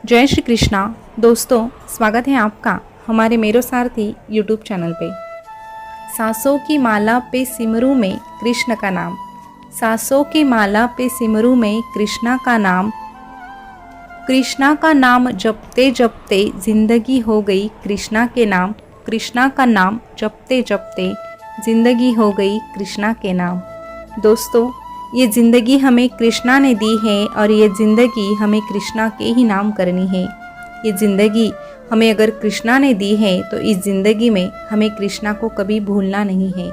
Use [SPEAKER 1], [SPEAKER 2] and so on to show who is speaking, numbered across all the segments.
[SPEAKER 1] जय श्री कृष्णा। दोस्तों, स्वागत है आपका हमारे मेरो सारथी यूट्यूब चैनल पे। सांसों की माला पे सिमरू में कृष्ण का नाम, सांसों की माला पे सिमरू में कृष्णा का नाम, कृष्णा का नाम जपते जपते जिंदगी हो गई कृष्णा के नाम, कृष्णा का नाम जपते जपते जिंदगी हो गई कृष्णा के नाम। दोस्तों, ये ज़िंदगी हमें कृष्णा ने दी है और ये ज़िंदगी हमें कृष्णा के ही नाम करनी है। ये ज़िंदगी हमें अगर कृष्णा ने दी है तो इस ज़िंदगी में हमें कृष्णा को कभी भूलना नहीं है।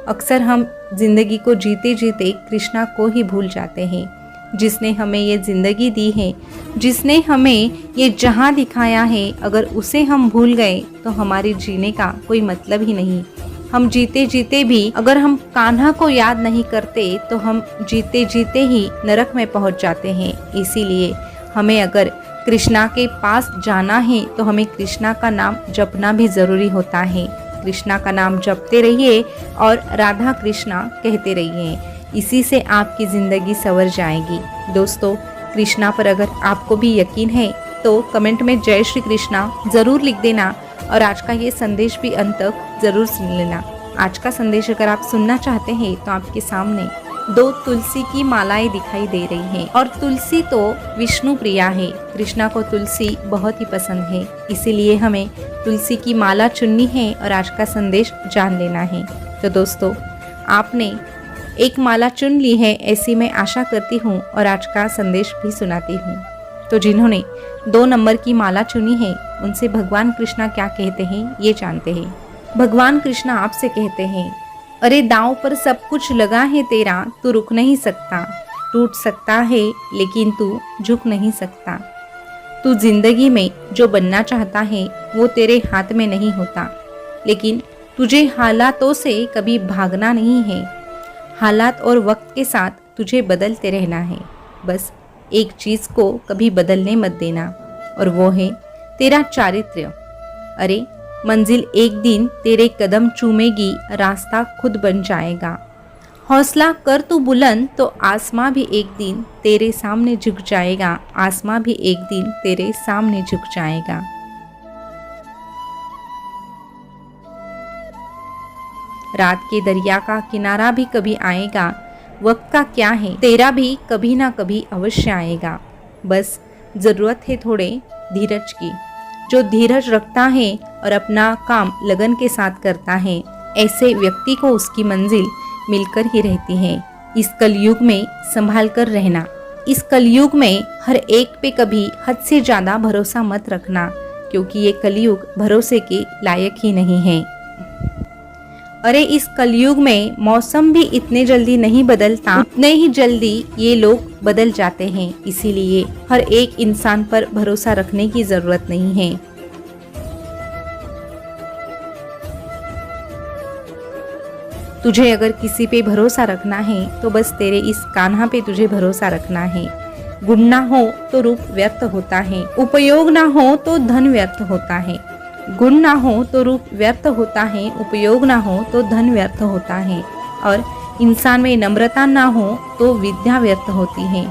[SPEAKER 1] अक्सर हम ज़िंदगी को जीते जीते कृष्णा को ही भूल जाते हैं, जिसने हमें ये ज़िंदगी दी है, जिसने हमें ये जहां दिखाया है। अगर उसे हम भूल गए तो हमारे जीने का कोई मतलब ही नहीं। हम जीते जीते भी अगर हम कान्हा को याद नहीं करते तो हम जीते जीते ही नरक में पहुंच जाते हैं। इसीलिए हमें अगर कृष्णा के पास जाना है तो हमें कृष्णा का नाम जपना भी ज़रूरी होता है। कृष्णा का नाम जपते रहिए और राधा कृष्णा कहते रहिए। इसी से आपकी ज़िंदगी संवर जाएगी। दोस्तों, कृष्णा पर अगर आपको भी यकीन है तो कमेंट में जय श्री कृष्णा ज़रूर लिख देना और आज का ये संदेश भी अंत तक ज़रूर सुन लेना। आज का संदेश अगर आप सुनना चाहते हैं तो आपके सामने 2 तुलसी की मालाएं दिखाई दे रही हैं और तुलसी तो विष्णु प्रिया है। कृष्णा को तुलसी बहुत ही पसंद है, इसीलिए हमें तुलसी की माला चुननी है और आज का संदेश जान लेना है। तो दोस्तों, आपने एक माला चुन ली है ऐसी मैं आशा करती हूँ और आज का संदेश भी सुनाती हूँ। तो जिन्होंने 2 नंबर की माला चुनी है उनसे भगवान कृष्णा क्या कहते हैं ये जानते हैं। भगवान कृष्णा आपसे कहते हैं, अरे दांव पर सब कुछ लगा है तेरा, तू रुक नहीं सकता, टूट सकता है लेकिन तू झुक नहीं सकता। तू जिंदगी में जो बनना चाहता है वो तेरे हाथ में नहीं होता, लेकिन तुझे हालातों से कभी भागना नहीं है। हालात और वक्त के साथ तुझे बदलते रहना है। बस एक चीज़ को कभी बदलने मत देना और वो है तेरा चारित्र्य। अरे मंजिल एक दिन तेरे कदम चूमेगी, रास्ता खुद बन जाएगा। हौसला कर तू बुलंद तो आसमां भी एक दिन तेरे सामने झुक जाएगा, आसमां भी एक दिन तेरे सामने झुक जाएगा। रात के दरिया का किनारा भी कभी आएगा, वक्त का क्या है, तेरा भी कभी ना कभी अवश्य आएगा। बस ज़रूरत है थोड़े धीरज की। जो धीरज रखता है और अपना काम लगन के साथ करता है, ऐसे व्यक्ति को उसकी मंजिल मिलकर ही रहती है। इस कलयुग में संभाल कर रहना। इस कलयुग में हर एक पे कभी हद से ज़्यादा भरोसा मत रखना, क्योंकि ये कलयुग भरोसे के लायक ही नहीं है। अरे इस कलयुग में मौसम भी इतने जल्दी नहीं बदलता, उतने ही जल्दी ये लोग बदल जाते हैं। इसीलिए हर एक इंसान पर भरोसा रखने की जरूरत नहीं है। तुझे अगर किसी पे भरोसा रखना है तो बस तेरे इस कान्हा पे तुझे भरोसा रखना है। गुण ना हो तो रूप व्यर्थ होता है, उपयोग ना हो तो धन व्यर्थ होता है। गुण ना हो तो रूप व्यर्थ होता है, उपयोग ना हो तो धन व्यर्थ होता है, और इंसान में नम्रता ना हो तो विद्या व्यर्थ होती है।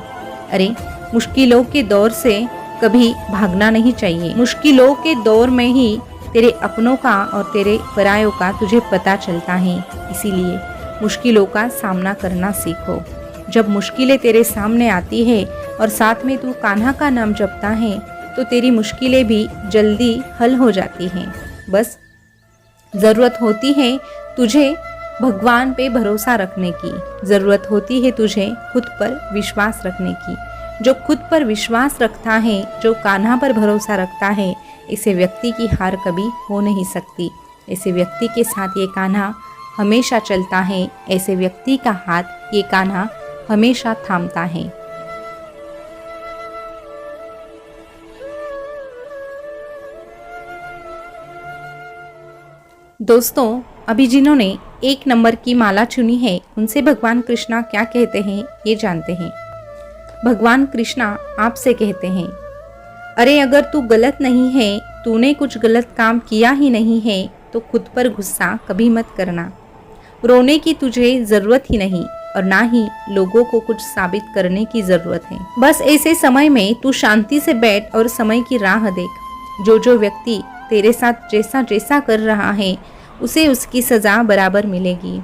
[SPEAKER 1] अरे मुश्किलों के दौर से कभी भागना नहीं चाहिए। मुश्किलों के दौर में ही तेरे अपनों का और तेरे परायों का तुझे पता चलता है। इसीलिए मुश्किलों का सामना करना सीखो। जब मुश्किलें तेरे सामने आती है और साथ में तू कान्हा का नाम जपता है तो तेरी मुश्किलें भी जल्दी हल हो जाती हैं। बस ज़रूरत होती है तुझे भगवान पे भरोसा रखने की, ज़रूरत होती है तुझे खुद पर विश्वास रखने की। जो खुद पर विश्वास रखता है, जो कान्हा पर भरोसा रखता है, ऐसे व्यक्ति की हार कभी हो नहीं सकती। ऐसे व्यक्ति के साथ ये कान्हा हमेशा चलता है, ऐसे व्यक्ति का हाथ ये कान्हा हमेशा थामता है। दोस्तों, अभी जिन्होंने 1 नंबर की माला चुनी है उनसे भगवान कृष्णा क्या कहते हैं ये जानते हैं। भगवान कृष्णा आपसे कहते हैं, अरे अगर तू गलत नहीं है, तूने कुछ गलत काम किया ही नहीं है तो खुद पर गुस्सा कभी मत करना। रोने की तुझे ज़रूरत ही नहीं, और ना ही लोगों को कुछ साबित करने की जरूरत है। बस ऐसे समय में तू शांति से बैठ और समय की राह देख। जो व्यक्ति तेरे साथ जैसा जैसा कर रहा है उसे उसकी सजा बराबर मिलेगी।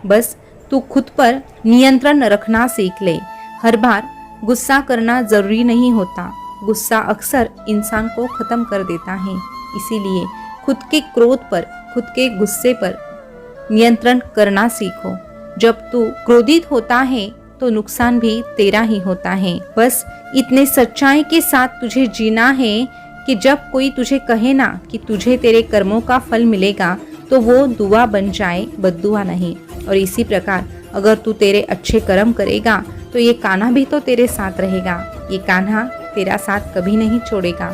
[SPEAKER 1] बस तू खुद पर नियंत्रण रखना सीख ले। हर बार गुस्सा करना जरूरी नहीं होता। गुस्सा अक्सर इंसान को खत्म कर देता है। इसीलिए खुद के क्रोध पर, खुद के गुस्से पर नियंत्रण करना सीखो। जब तू क्रोधित होता है तो नुकसान भी तेरा ही होता है। बस इतने सच्चाई के साथ तुझे जीना है कि जब कोई तुझे कहे ना कि तुझे तेरे कर्मों का फल मिलेगा तो वो दुआ बन जाए, बद्दुआ नहीं। और इसी प्रकार अगर तू तेरे अच्छे कर्म करेगा तो ये कान्हा भी तो तेरे साथ रहेगा। ये कान्हा तेरा साथ कभी नहीं छोड़ेगा।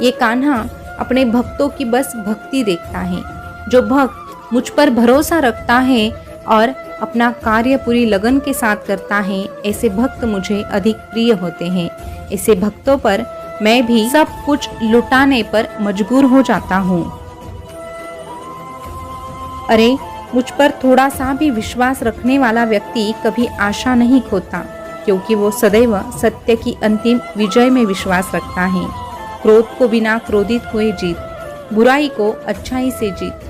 [SPEAKER 1] ये कान्हा अपने भक्तों की बस भक्ति देखता है। जो भक्त मुझ पर भरोसा रखता है और अपना कार्य पूरी लगन के साथ करता है, ऐसे भक्त मुझे अधिक प्रिय होते हैं। ऐसे भक्तों पर मैं भी सब कुछ लुटाने पर मजबूर हो जाता हूँ। अरे, मुझ पर थोड़ा सा भी विश्वास रखने वाला व्यक्ति कभी आशा नहीं खोता, क्योंकि वो सदैव सत्य की अंतिम विजय में विश्वास रखता है। क्रोध को बिना क्रोधित हुए जीत, बुराई को अच्छाई से जीत,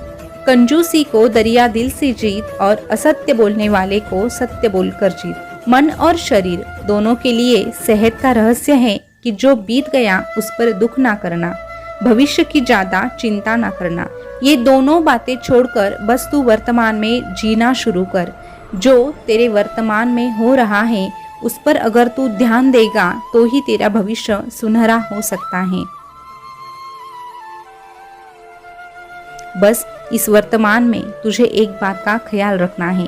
[SPEAKER 1] कंजूसी को दरिया दिल से जीत और असत्य बोलने वाले को सत्य बोलकर जीत। मन और शरीर दोनों के लिए सेहत का रहस्य है कि जो बीत गया उस पर दुख ना करना, भविष्य की ज्यादा चिंता ना करना। ये दोनों बातें छोड़कर बस तू वर्तमान में जीना शुरू कर। जो तेरे वर्तमान में हो रहा है उस पर अगर तू ध्यान देगा तो ही तेरा भविष्य सुनहरा हो सकता है। बस इस वर्तमान में तुझे एक बात का ख्याल रखना है,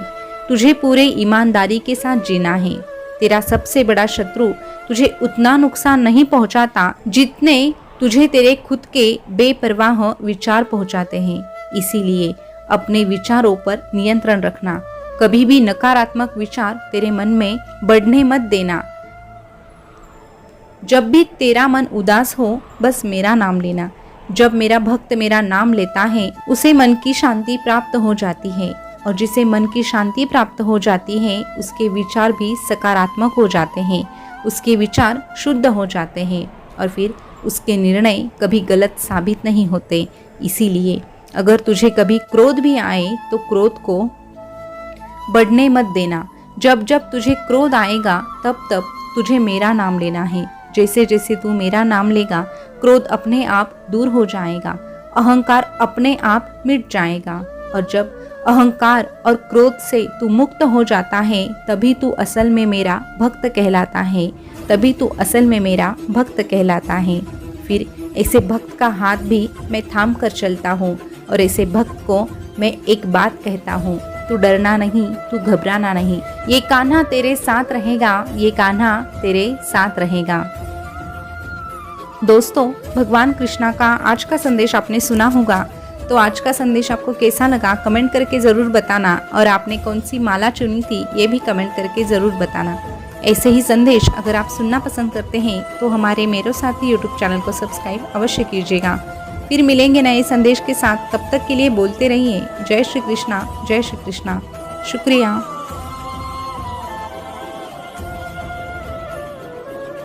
[SPEAKER 1] तुझे पूरे ईमानदारी के साथ जीना है। तेरा सबसे बड़ा शत्रु तुझे उतना नुकसान नहीं पहुंचाता जितने तुझे तेरे खुद के बेपरवाह विचार पहुंचाते हैं। इसीलिए अपने विचारों पर नियंत्रण रखना। कभी भी नकारात्मक विचार तेरे मन में बढ़ने मत देना। जब भी तेरा मन उदास हो बस मेरा नाम लेना। जब मेरा भक्त मेरा नाम लेता है उसे मन की शांति प्राप्त हो जाती है, और जिसे मन की शांति प्राप्त हो जाती है उसके विचार भी सकारात्मक हो जाते हैं, उसके विचार शुद्ध हो जाते हैं और फिर उसके निर्णय कभी गलत साबित नहीं होते। इसीलिए अगर तुझे कभी क्रोध भी आए तो क्रोध को बढ़ने मत देना। जब जब तुझे क्रोध आएगा तब तब तुझे मेरा नाम लेना है। जैसे जैसे तू मेरा नाम लेगा क्रोध अपने आप दूर हो जाएगा, अहंकार अपने आप मिट जाएगा। और जब अहंकार और क्रोध से तू मुक्त हो जाता है तभी तू असल में मेरा भक्त कहलाता है, तभी तू असल में मेरा भक्त कहलाता है। फिर ऐसे भक्त का हाथ भी मैं थाम कर चलता हूँ और ऐसे भक्त को मैं एक बात कहता हूँ, तू डरना नहीं, तू घबराना नहीं। ये कान्हा तेरे साथ रहेगा, ये कान्हा तेरे साथ रहेगा। दोस्तों, भगवान कृष्णा का आज का संदेश आपने सुना होगा, तो आज का संदेश आपको कैसा लगा कमेंट करके ज़रूर बताना, और आपने कौन सी माला चुनी थी ये भी कमेंट करके ज़रूर बताना। ऐसे ही संदेश अगर आप सुनना पसंद करते हैं तो हमारे मेरो साथी यूट्यूब चैनल को सब्सक्राइब अवश्य कीजिएगा। फिर मिलेंगे नए संदेश के साथ, तब तक के लिए बोलते रहिए जय श्री कृष्णा, जय श्री कृष्णा। शुक्रिया।